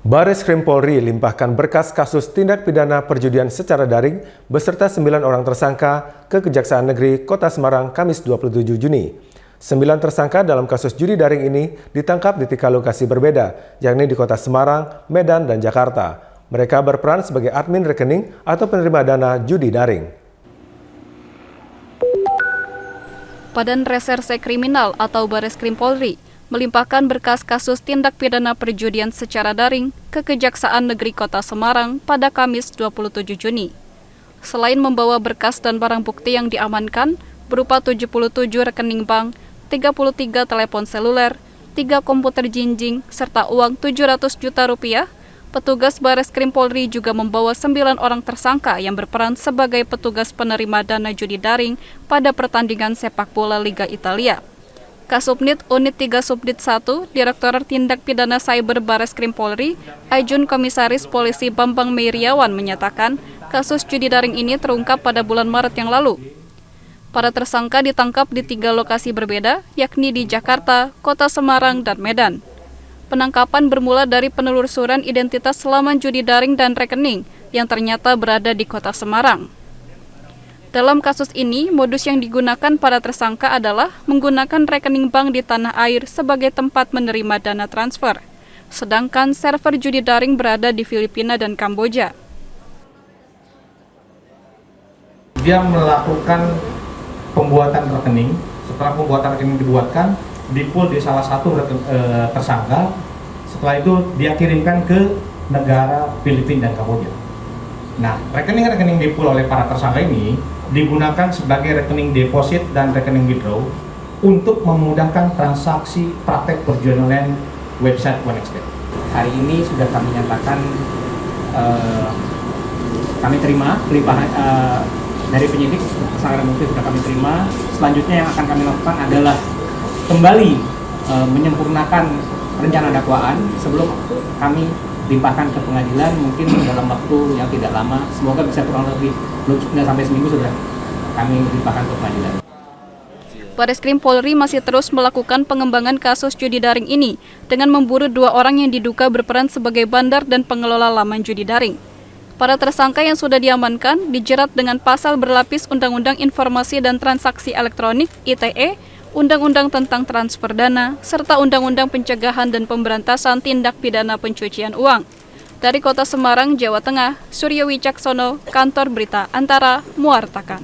Bareskrim Polri limpahkan berkas kasus tindak pidana perjudian secara daring beserta 9 orang tersangka ke Kejaksaan Negeri Kota Semarang Kamis 27 Juni. 9 tersangka dalam kasus judi daring ini ditangkap di 3 lokasi berbeda, yakni di Kota Semarang, Medan, dan Jakarta. Mereka berperan sebagai admin rekening atau penerima dana judi daring. Badan Reserse Kriminal atau Bareskrim Polri melimpahkan berkas kasus tindak pidana perjudian secara daring ke Kejaksaan Negeri Kota Semarang pada Kamis 27 Juni. Selain membawa berkas dan barang bukti yang diamankan berupa 77 rekening bank, 33 telepon seluler, 3 komputer jinjing, serta uang 700 juta rupiah, petugas Bareskrim Polri juga membawa 9 orang tersangka yang berperan sebagai petugas penerima dana judi daring pada pertandingan sepak bola Liga Italia. Kasubnit Unit 3 Subdit 1, Direktorat Tindak Pidana Cyber Bareskrim Polri, Ajun Komisaris Polisi Bambang Meiriawan menyatakan kasus judi daring ini terungkap pada bulan Maret yang lalu. Para tersangka ditangkap di 3 lokasi berbeda, yakni di Jakarta, Kota Semarang, dan Medan. Penangkapan bermula dari penelusuran identitas laman judi daring dan rekening yang ternyata berada di Kota Semarang. Dalam kasus ini, modus yang digunakan para tersangka adalah menggunakan rekening bank di tanah air sebagai tempat menerima dana transfer, sedangkan server judi daring berada di Filipina dan Kamboja. Dia melakukan pembuatan rekening. Setelah pembuatan rekening dibuatkan, di-pool di salah satu tersangka. Setelah itu dia kirimkan ke negara Filipina dan Kamboja. Nah, rekening-rekening di-pool oleh para tersangka ini digunakan sebagai rekening deposit dan rekening withdraw untuk memudahkan transaksi praktek perjudian online website OneXBet. Hari ini sudah kami nyatakan kami terima limpahan dari penyidik, tersangka bukti sudah kami terima. Selanjutnya yang akan kami lakukan adalah kembali menyempurnakan rencana dakwaan sebelum kami limpahkan ke pengadilan, mungkin dalam waktu yang tidak lama, semoga bisa kurang lebih nggak sampai seminggu sudah kami limpahkan ke pengadilan. Bareskrim Polri masih terus melakukan pengembangan kasus judi daring ini dengan memburu 2 orang yang diduga berperan sebagai bandar dan pengelola laman judi daring. Para tersangka yang sudah diamankan dijerat dengan pasal berlapis Undang-Undang Informasi dan Transaksi Elektronik (ITE), Undang-Undang tentang transfer dana, serta Undang-Undang Pencegahan dan Pemberantasan Tindak Pidana Pencucian Uang. Dari Kota Semarang, Jawa Tengah, Suryo Wicaksono, Kantor Berita Antara, mewartakan.